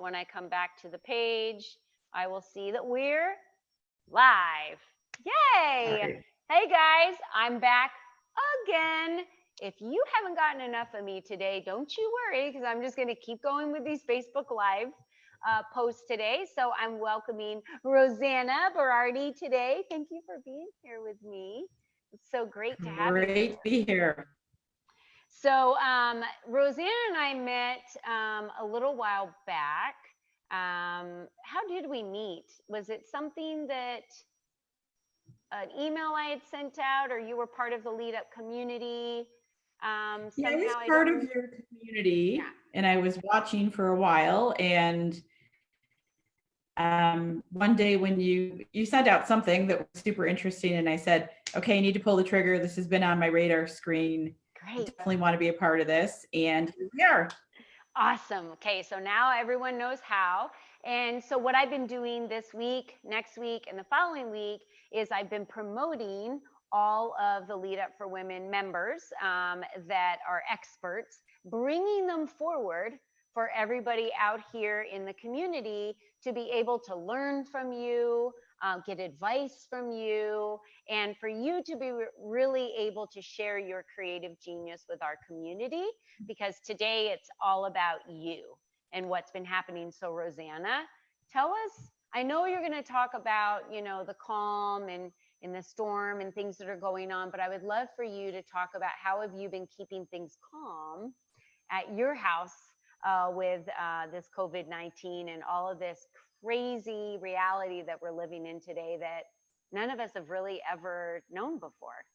when I come back to the page, I will see that we're live. All Yay! right. Hey guys, I'm back again. If you haven't gotten enough of me today, don't you worry, because I'm just going to keep going with these Facebook Live posts today. So I'm welcoming Rosanna Berardi today. Thank you for being here with me. It's so great to have you Great here. to be here. So Rosanna and I met a little while back. How did we meet? Was it something that an email I had sent out, or you were part of the Lead Up community? Yeah, I was Somehow I part don't. of your Yeah. community and I was watching for a while. And one day when you sent out something that was super interesting, and I said, okay, I need to pull the trigger. This has been on my radar screen. I Great. definitely want to be a part of this. And here we are. Awesome. Okay, so now everyone knows how. And so, what I've been doing this week, next week, and the following week is I've been promoting all of the Lead Up for Women members that are experts, bringing them forward for everybody out here in the community to be able to learn from you, get advice from you, and for you to be really able to share your creative genius with our community, because today it's all about you and what's been happening. So, Rosanna, tell us. I know you're going to talk about, the calm and in the storm and things that are going on, but I would love for you to talk about how have you been keeping things calm at your house with this COVID-19 and all of this crazy reality that we're living in today that none of us have really ever known before.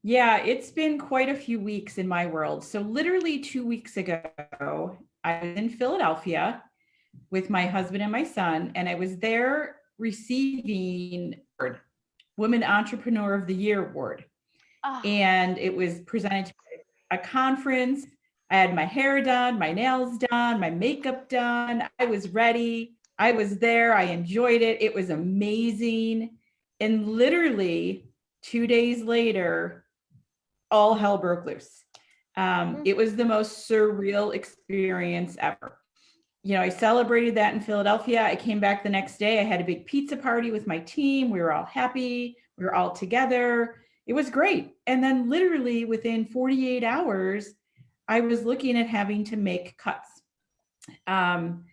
Yeah, it's been quite a few weeks in my world. So literally 2 weeks ago, I was in Philadelphia with my husband and my son, and I was there receiving Women Entrepreneur of the Year award. Oh, And it was presented to a conference. I had my hair done, my nails done, my makeup done. I was ready. I was there. I enjoyed it. It was amazing. And literally 2 days later, all hell broke loose. It was the most surreal experience ever. I celebrated that in Philadelphia. I came back the next day. I had a big pizza party with my team. We were all happy. We were all together. It was great. And then, literally, within 48 hours, I was looking at having to make cuts. Um,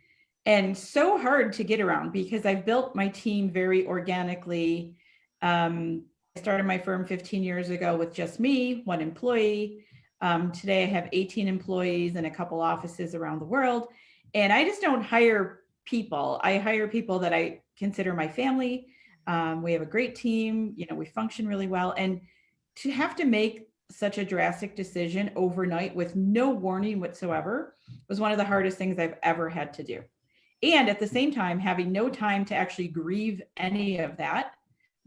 and so hard to get around because I've built my team very organically. I started my firm 15 years ago with just me, one employee. Today I have 18 employees and a couple offices around the world. And I just don't hire people. I hire people that I consider my family. We have a great team. We function really well. And to have to make such a drastic decision overnight with no warning whatsoever was one of the hardest things I've ever had to do. And at the same time, having no time to actually grieve any of that,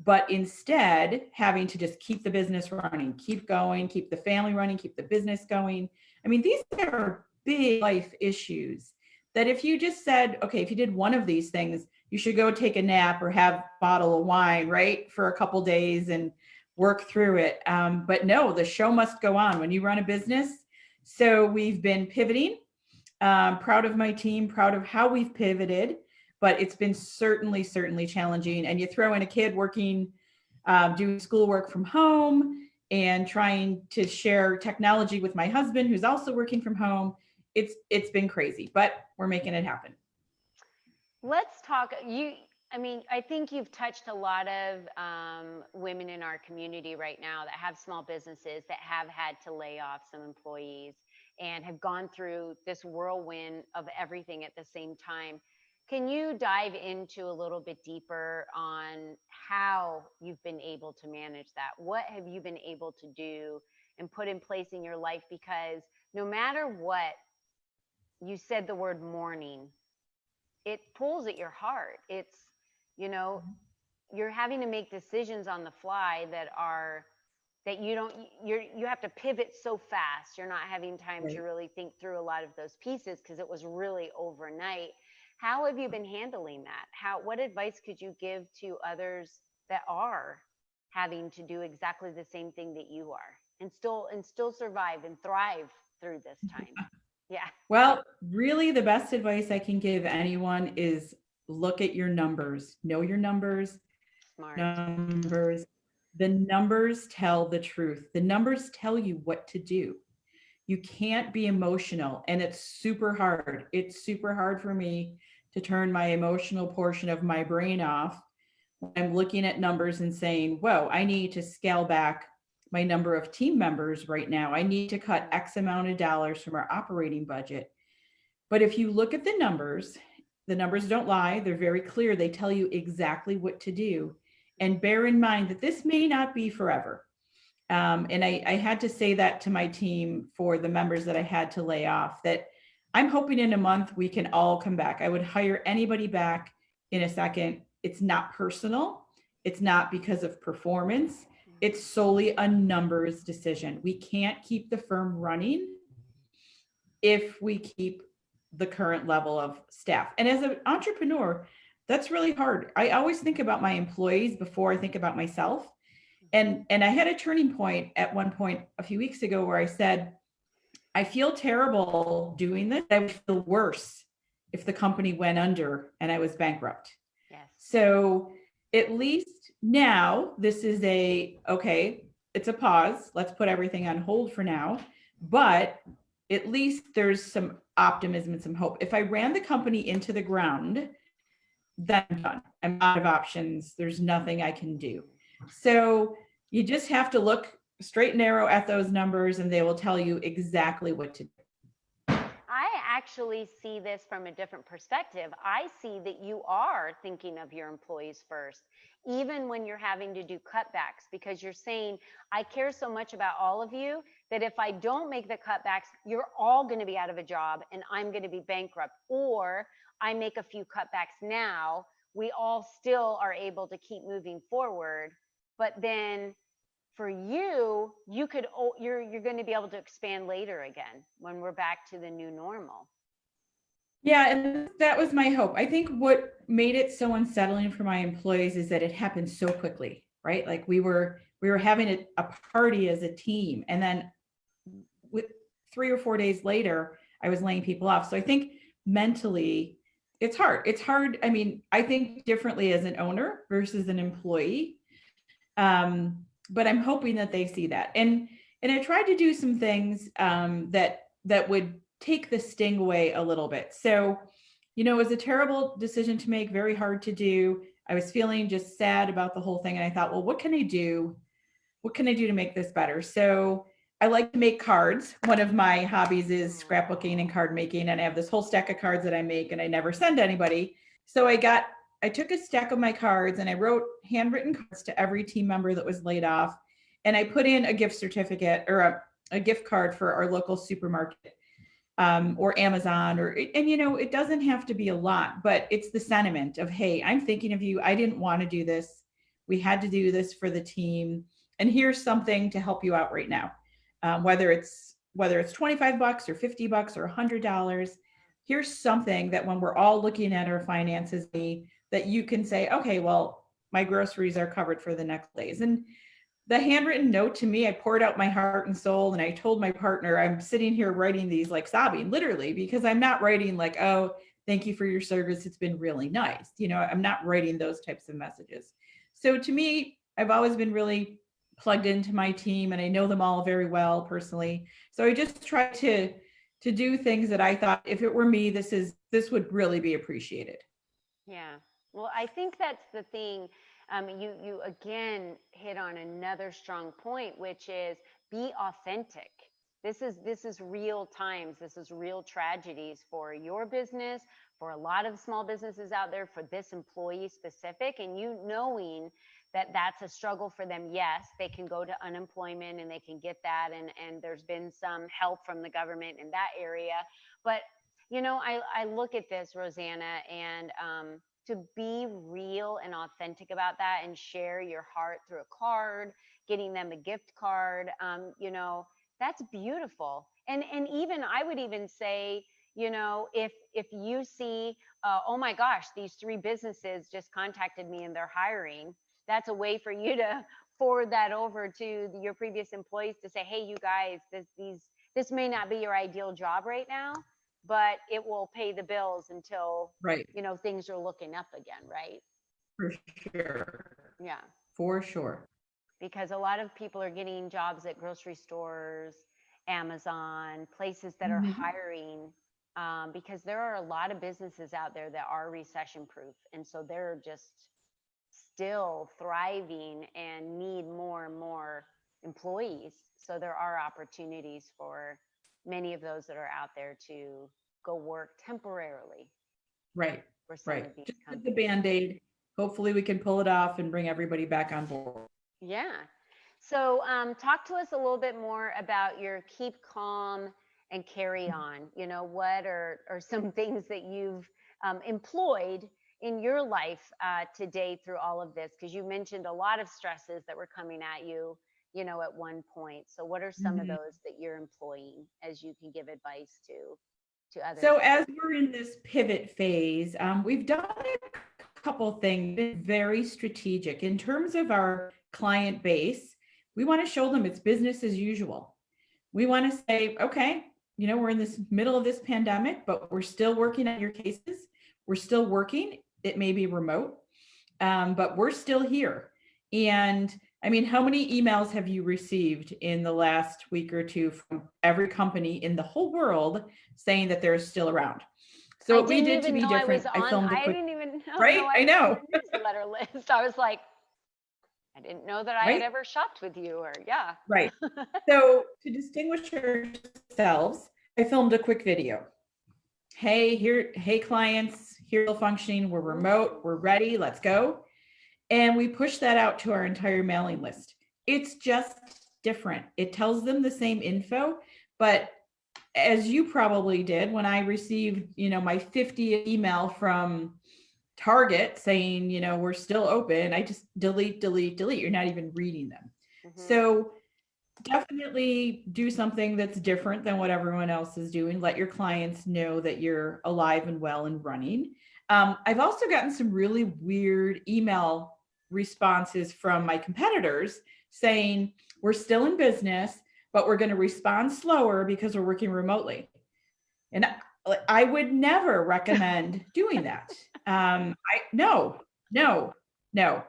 but instead having to just keep the business running, keep going, keep the family running, keep the business going. I mean, these are big life issues that if you just said, okay, if you did one of these things, you should go take a nap or have a bottle of wine, right, for a couple days and work through it. But no, the show must go on when you run a business. So we've been pivoting. Proud of my team, proud of how we've pivoted, but it's been certainly challenging. And you throw in a kid working, doing schoolwork from home and trying to share technology with my husband, who's also working from home. It's been crazy, but we're making it happen. let's talk. I mean, I think you've touched a lot of women in our community right now that have small businesses that have had to lay off some employees and have gone through this whirlwind of everything at the same time. Can you dive into a little bit deeper on how you've been able to manage that? What have you been able to do and put in place in your life? Because no matter what, you said the word mourning, it pulls at your heart. You know, you're having to make decisions on the fly that you don't you have to pivot so fast. You're not having time to Right. really think through a lot of those pieces because it was really overnight. How have you been handling that? What advice could you give to others that are having to do exactly the same thing that you are and still survive and thrive through this time? Yeah. Well, really, the best advice I can give anyone is look at your numbers, know your numbers, Smart. numbers. The numbers tell the truth. The numbers tell you what to do. You can't be emotional, and it's super hard. It's super hard for me to turn my emotional portion of my brain off when I'm looking at numbers and saying, whoa, I need to scale back my number of team members right now. I need to cut Mm-hmm. X amount of dollars from our operating budget. But if you look at the numbers don't lie. They're very clear. They tell you exactly what to do. And bear in mind that this may not be forever. And I had to say that to my team for the members that I had to lay off, that I'm hoping in a month we can all come back. I would hire anybody back in a second. It's not personal. It's not because of performance. It's solely a numbers decision. We can't keep the firm running if we keep the current level of staff. And as an entrepreneur, that's really hard. I always think about my employees before I think about myself. And I had a turning point at one point a few weeks ago where I said, I feel terrible doing this. I would feel worse if the company went under and I was bankrupt. Yes. So at least now this is okay, it's a pause. Let's put everything on hold for now. But at least there's some optimism and some hope. If I ran the company into the ground, then I'm done. I'm out of options. There's nothing I can do. So you just have to look straight and narrow at those numbers and they will tell you exactly what to do. I actually see this from a different perspective. I see that you are thinking of your employees first, even when you're having to do cutbacks, because you're saying, I care so much about all of you that if I don't make the cutbacks, you're all going to be out of a job and I'm going to be bankrupt. Or I make a few cutbacks now, we all still are able to keep moving forward. But then for you, you could you're going to be able to expand later again when we're back to the new normal. Yeah, and that was my hope. I think what made it so unsettling for my employees is that it happened so quickly, right? Like we were having a party as a team, and then with 3 or 4 days later, I was laying people off. So I think mentally, it's hard. It's hard. I mean, I think differently as an owner versus an employee. But I'm hoping that they see that. And I tried to do some things that would take the sting away a little bit. So, it was a terrible decision to make, very hard to do. I was feeling just sad about the whole thing. And I thought, well, what can I do? What can I do to make this better? So I like to make cards. One of my hobbies is scrapbooking and card making. And I have this whole stack of cards that I make and I never send anybody. So I took a stack of my cards and I wrote handwritten cards to every team member that was laid off. And I put in a gift certificate or a gift card for our local supermarket, or Amazon, and it doesn't have to be a lot, but it's the sentiment of, hey, I'm thinking of you. I didn't want to do this. We had to do this for the team. And here's something to help you out right now. Whether it's $25 or $50 or $100, here's something that when we're all looking at our finances, that you can say, okay, well, my groceries are covered for the next days. And the handwritten note to me, I poured out my heart and soul. And I told my partner, I'm sitting here writing these like sobbing, literally, because I'm not writing like, oh, thank you for your service. It's been really nice. I'm not writing those types of messages. So to me, I've always been really plugged into my team and I know them all very well personally. So I just try to do things that I thought if it were me, this would really be appreciated. Yeah. Well, I think that's the thing. You again hit on another strong point, which is be authentic. This is real times. This is real tragedies for your business, for a lot of small businesses out there, for this employee specific, and you knowing that that's a struggle for them. Yes, they can go to unemployment and they can get that, and there's been some help from the government in that area, but I look at this, Rosanna, and to be real and authentic about that and share your heart through a card, getting them a gift card, that's beautiful. And even I would even say, if you see, oh my gosh, these three businesses just contacted me and they're hiring, that's a way for you to forward that over to your previous employees to say, hey, you guys, these this may not be your ideal job right now, but it will pay the bills until, Right. things are looking up again, right? For sure. Yeah. For sure. Because a lot of people are getting jobs at grocery stores, Amazon, places that are Mhm. hiring, because there are a lot of businesses out there that are recession proof. And so they're just still thriving and need more and more employees. So there are opportunities for many of those that are out there to go work temporarily Right. for some Right. of these Just with the companies. Band-Aid. Hopefully we can pull it off and bring everybody back on board. Yeah. So, talk to us a little bit more about your keep calm and carry on. What are some things that you've employed in your life today through all of this? Because you mentioned a lot of stresses that were coming at you, at one point. So, what are some of Mhm. those that you're employing as you can give advice to others So out as we're in this pivot phase, we've done a couple things, been very strategic in terms of our client base. We want to show them it's business as usual. We want to say, okay, we're in this middle of this pandemic, but we're still working on your cases. We're still working. It may be remote, but we're still here. And I mean, how many emails have you received in the last week or two from every company in the whole world saying that they're still around? So I what we didn't did to even be know I was different, I on. filmed a I quick, didn't even know right? I I was on know, your newsletter list. I was like, I didn't know that I had right? ever shopped with you, or yeah. Right. So to distinguish ourselves, I filmed a quick video. Hey clients, here's the functioning. We're remote. We're ready. Let's go. And we push that out to our entire mailing list. It's just different. It tells them the same info, but as you probably did when I received, my 50th email from Target saying, we're still open, I just delete, delete, delete. You're not even reading them. Hmm. So definitely do something that's different than what everyone else is doing. Let your clients know that you're alive and well and running. I've also gotten some really weird email responses from my competitors saying, we're still in business, but we're going to respond slower because we're working remotely. And I would never recommend doing that. No, no, no,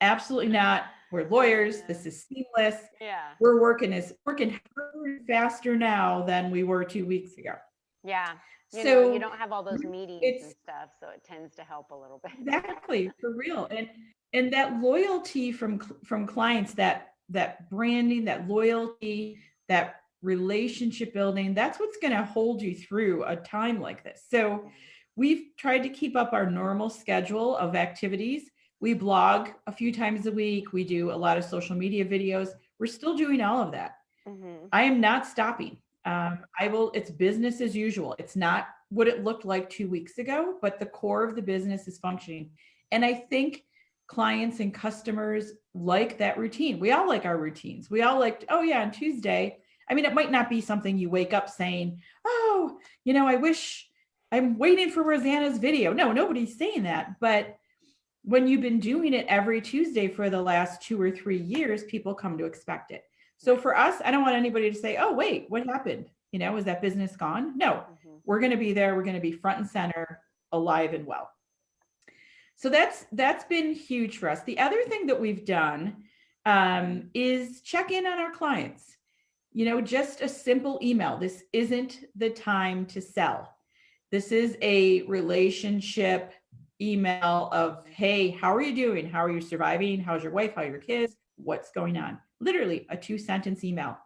absolutely not. We're lawyers. This is seamless. Yeah. We're working harder and faster now than we were 2 weeks ago. Yeah. You So don't have all those meetings and it's stuff, so it tends to help a little bit. exactly for real. And that loyalty from clients, that branding, that loyalty, that relationship building, that's what's going to hold you through a time like this. So we've tried to keep up our normal schedule of activities. We blog a few times a week. We do a lot of social media videos. We're still doing all of that. Hmm. I am not stopping. It's business as usual. It's not what it looked like 2 weeks ago, but the core of the business is functioning. And I think clients and customers like that routine. We all like our routines. We all like, oh yeah, on Tuesday. I mean, it might not be something you wake up saying, oh, I wish I'm waiting for Rosanna's video. No, nobody's saying that. But when you've been doing it every Tuesday for the last 2 or 3 years, people come to expect it. So Right. for us, I don't want anybody to say, oh, wait, what happened? Is that business gone? No, Hmm. we're going to be there. We're going to be front and center, alive and well. So that's been huge for us. The other thing that we've done is check in on our clients. Just a simple email. This isn't the time to sell. This is a relationship email of, hey, how are you doing? How are you surviving? How's your wife? How are your kids? What's going on? Literally a 2-sentence email.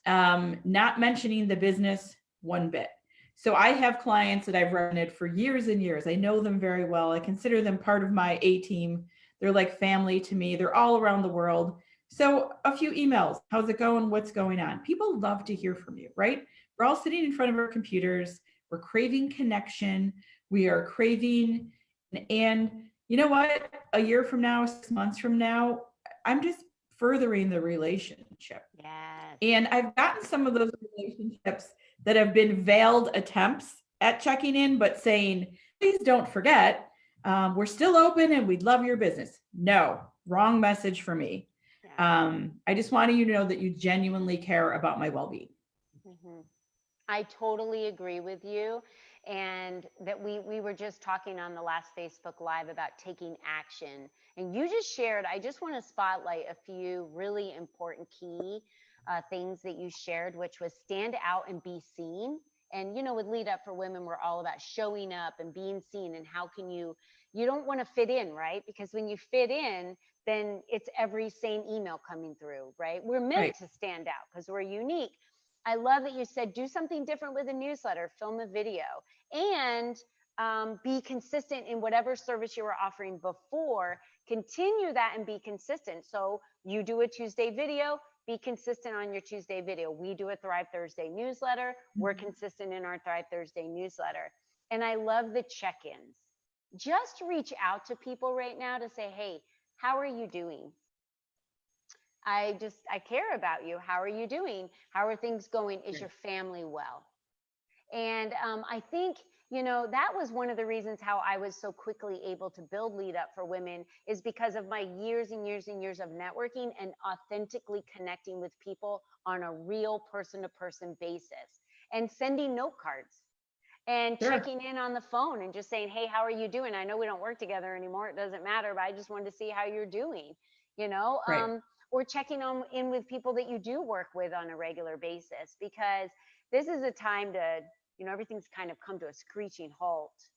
Not mentioning the business one bit. So I have clients that I've run for years and years. I know them very well. I consider them part of my A team. They're like family to me. They're all around the world. So a few emails. How's it going? What's going on? People love to hear from you, right? We're all sitting in front of our computers. We're craving connection. We are craving, and you know what? A year from now, 6 months from now, I'm just furthering the relationship. Yes. And I've gotten some of those relationships that have been veiled attempts at checking in, but saying, please don't forget, we're still open and we'd love your business. No, wrong message for me. Yeah. I just wanted you to know that you genuinely care about my well-being. Hmm. I totally agree with you. And that we were just talking on the last Facebook Live about taking action. And you just shared, I just want to spotlight a few really important key things that you shared, which was stand out and be seen. And, with Lead Up for Women, we're all about showing up and being seen. And how can you don't want to fit in, right? Because when you fit in, then it's every same email coming through, right? We're meant Right. to stand out because we're unique. I love that you said do something different with a newsletter, film a video, and be consistent in whatever service you were offering before. Continue that and be consistent. So you do a Tuesday video, be consistent on your Tuesday video. We do a Thrive Thursday newsletter. We're Mhm. consistent in our Thrive Thursday newsletter. And I love the check ins. Just reach out to people right now to say, hey, how are you doing? I care about you. How are you doing? How are things going? Is Right. your family well? And I think, that was one of the reasons how I was so quickly able to build Lead Up for Women, is because of my years and years and years of networking and authentically connecting with people on a real person to person basis, and sending note cards and Sure. checking in on the phone and just saying, hey, how are you doing? I know we don't work together anymore. It doesn't matter, but I just wanted to see how you're doing, you know? Right. Or checking on in with people that you do work with on a regular basis, because this is a time to, everything's kind of come to a screeching halt.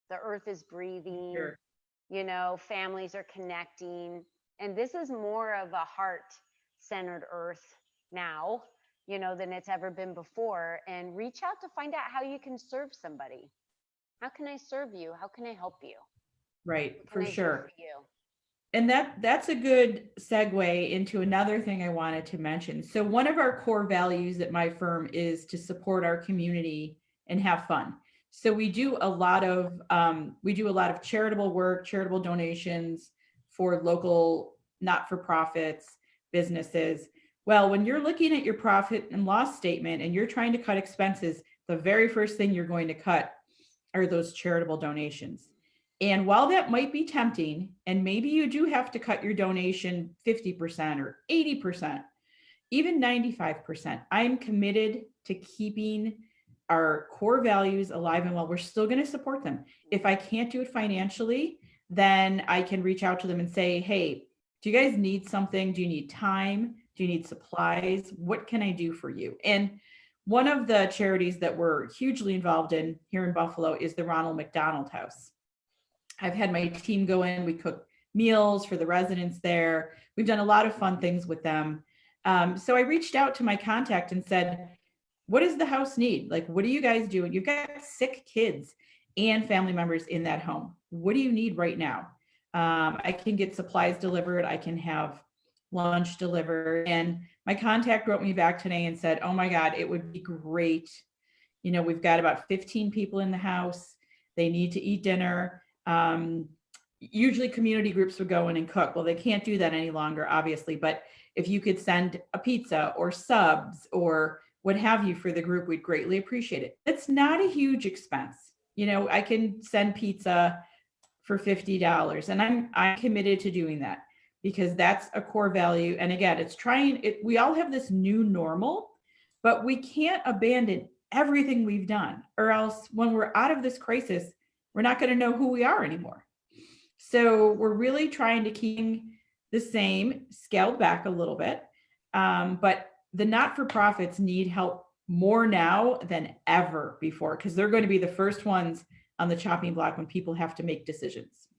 The earth is breathing, Sure. families are connecting. And this is more of a heart centered earth now, than it's ever been before. And reach out to find out how you can serve somebody. How can I serve you? How can I help you? Right. What can For I do sure. for you? And that's a good segue into another thing I wanted to mention. So one of our core values at my firm is to support our community and have fun. So we do a lot of charitable work, charitable donations for local not-for-profits, businesses. Well, when you're looking at your profit and loss statement and you're trying to cut expenses, the very first thing you're going to cut are those charitable donations. And while that might be tempting, and maybe you do have to cut your donation 50% or 80%, even 95%, I'm committed to keeping our core values alive and well. We're still going to support them. If I can't do it financially, then I can reach out to them and say, hey, do you guys need something? Do you need time? Do you need supplies? What can I do for you? And one of the charities that we're hugely involved in here in Buffalo is the Ronald McDonald House. I've had my team go in, we cook meals for the residents there. We've done a lot of fun things with them. So I reached out to my contact and said, what does the house need? Like, what are you guys doing? You've got sick kids and family members in that home. What do you need right now? I can get supplies delivered. I can have lunch delivered. And my contact wrote me back today and said, oh my God, it would be great. We've got about 15 people in the house. They need to eat dinner. Usually community groups would go in and cook. Well, they can't do that any longer, obviously, but if you could send a pizza or subs or what have you for the group, we'd greatly appreciate it. It's not a huge expense. I can send pizza for $50 and I'm committed to doing that because that's a core value. And again, we all have this new normal, but we can't abandon everything we've done, or else when we're out of this crisis, we're not going to know who we are anymore. So we're really trying to keep the same, scaled back a little bit. But the not-for-profits need help more now than ever before, because they're going to be the first ones on the chopping block when people have to make decisions.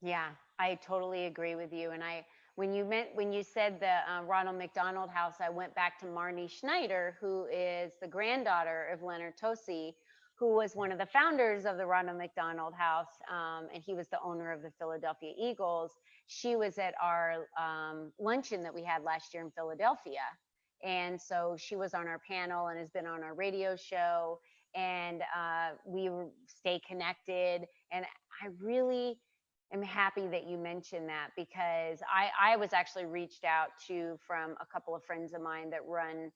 Yeah, I totally agree with you. And when you said the Ronald McDonald House, I went back to Marnie Schneider, who is the granddaughter of Leonard Tosi, who was one of the founders of the Ronald McDonald House, and he was the owner of the Philadelphia Eagles. She was at our luncheon that we had last year in Philadelphia, and so she was on our panel and has been on our radio show, and we stay connected. And I really am happy that you mentioned that, because I was actually reached out to from a couple of friends of mine that run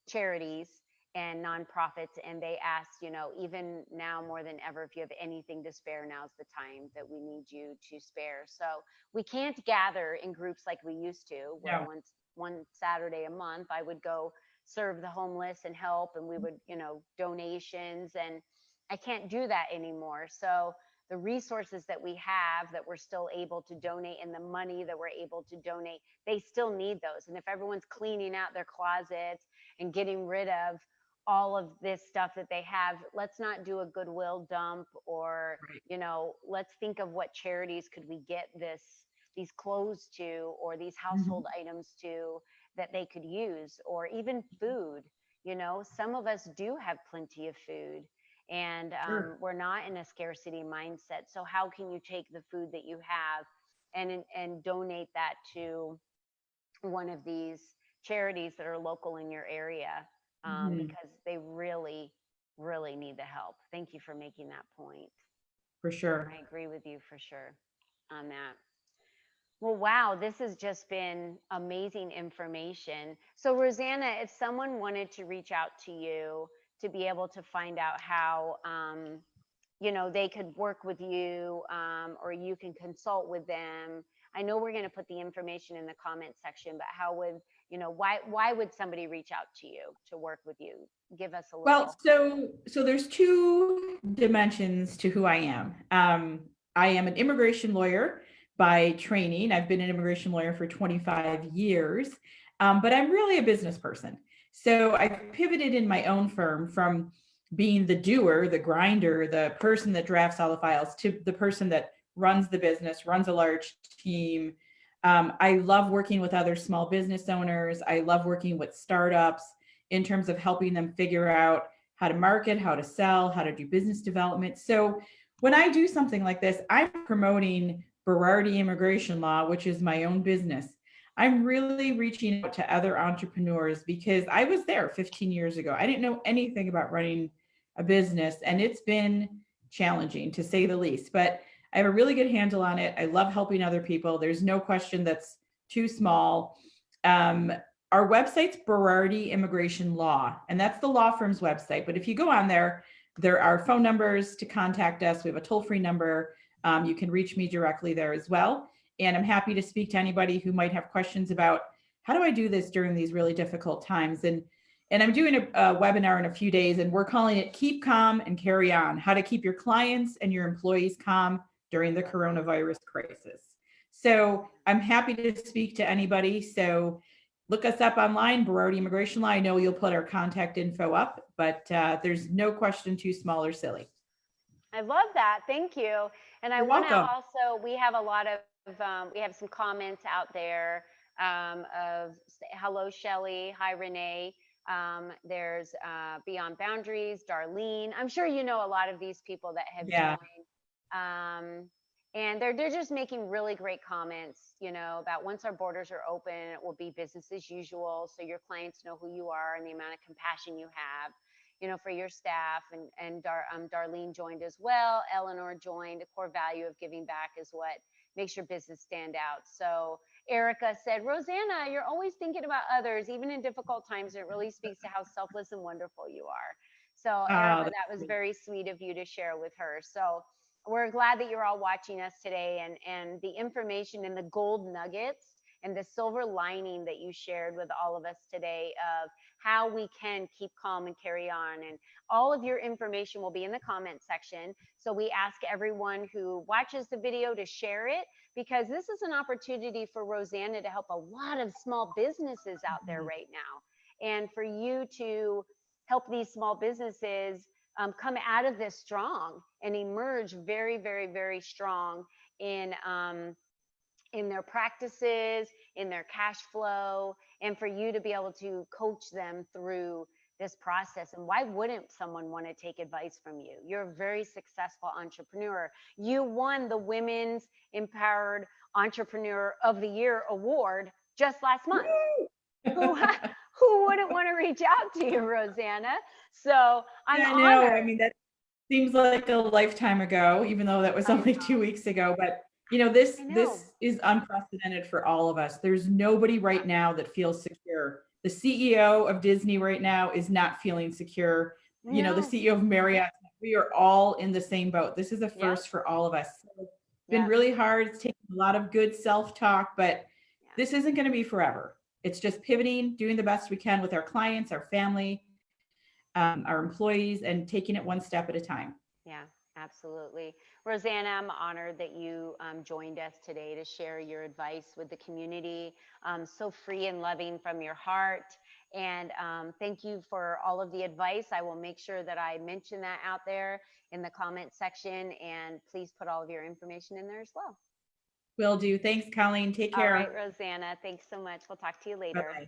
charities and nonprofits, and they asked, even now more than ever, if you have anything to spare, now's the time that we need you to spare. So we can't gather in groups like we used to, where No. one Saturday a month I would go serve the homeless and help, and we would, donations. And I can't do that anymore. So the resources that we have that we're still able to donate, and the money that we're able to donate, they still need those. And if everyone's cleaning out their closets and getting rid of all of this stuff that they have, let's not do a goodwill dump, or Right. let's think of what charities could we get these clothes to, or these Mhm. household items to, that they could use, or even food. Some of us do have plenty of food, and Sure. we're not in a scarcity mindset. So how can you take the food that you have and donate that to one of these charities that are local in your area, Mhm. because they really, really need the help. Thank you for making that point. For sure. I agree with you for sure on that. Well, wow, this has just been amazing information. So, Rosanna, if someone wanted to reach out to you to be able to find out how, they could work with you, or you can consult with them. I know we're going to put the information in the comment section, but how would, why would somebody reach out to you to work with you? Give us a Well, little. so there's two dimensions to who I am. I am an immigration lawyer by training. I've been an immigration lawyer for 25 years, but I'm really a business person. So I've pivoted in my own firm from being the doer, the grinder, the person that drafts all the files, to the person that runs the business, runs a large team. I love working with other small business owners. I love working with startups in terms of helping them figure out how to market, how to sell, how to do business development. So when I do something like this, I'm promoting Berardi Immigration Law, which is my own business. I'm really reaching out to other entrepreneurs because I was there 15 years ago. I didn't know anything about running a business, and it's been challenging to say the least, but I have a really good handle on it. I love helping other people. There's no question that's too small. Um, our website's Berardi Immigration Law, and that's the law firm's website. But if you go on there, there are phone numbers to contact us. We have a toll-free number. You can reach me directly there as well. And I'm happy to speak to anybody who might have questions about how do I do this during these really difficult times. And I'm doing a webinar in a few days, and we're calling it Keep Calm and Carry On, how to keep your clients and your employees calm during the coronavirus crisis. So I'm happy to speak to anybody. So look us up online, Berardi Immigration Law. I know you'll put our contact info up, but there's no question too small or silly. I love that. Thank you. And I You're want to welcome. also, we have a lot of, we have some comments out there, of hello, Shelly. Hi, Renee. There's Beyond Boundaries, Darlene. I'm sure you know a lot of these people that have Yeah. joined. And they're just making really great comments, about once our borders are open, it will be business as usual. So your clients know who you are and the amount of compassion you have, for your staff. And Darlene joined as well. Eleanor joined. A core value of giving back is what makes your business stand out. So Erica said, Rosanna, you're always thinking about others, even in difficult times. It really speaks to how selfless and wonderful you are. So Oh, Erica, that's that was sweet. very sweet of you to share with her. So we're glad that you're all watching us today, and the information and the gold nuggets and the silver lining that you shared with all of us today of how we can keep calm and carry on. And all of your information will be in the comment section. So we ask everyone who watches the video to share it, because this is an opportunity for Rosanna to help a lot of small businesses out there Mhm. right now. And for you to help these small businesses come out of this strong and emerge very, very, very strong in their practices, in their cash flow, and for you to be able to coach them through this process. And why wouldn't someone want to take advice from you? You're a very successful entrepreneur. You won the Women's Empowered Entrepreneur of the Year award just last month. Who who wouldn't want to reach out to you, Rosanna? So I'm Yeah, I know. I honored. mean, that seems like a lifetime ago, even though that was I only know. 2 weeks ago. But this I know. this is unprecedented for all of us. There's nobody right now that feels secure. The CEO of Disney right now is not feeling secure. The No. CEO of Marriott. We are all in the same boat. This is a Yep. first for all of us. So it's been Yep. really hard. It's taken a lot of good self-talk, but Yeah. this isn't going to be forever. It's just pivoting, doing the best we can with our clients, our family, our employees, and taking it one step at a time. Yeah, absolutely. Rosanna, I'm honored that you joined us today to share your advice with the community. So free and loving from your heart. And thank you for all of the advice. I will make sure that I mention that out there in the comment section. And please put all of your information in there as well. Will do. Thanks, Colleen. Take All right, care. Rosanna, thanks so much. We'll talk to you later. Bye-bye.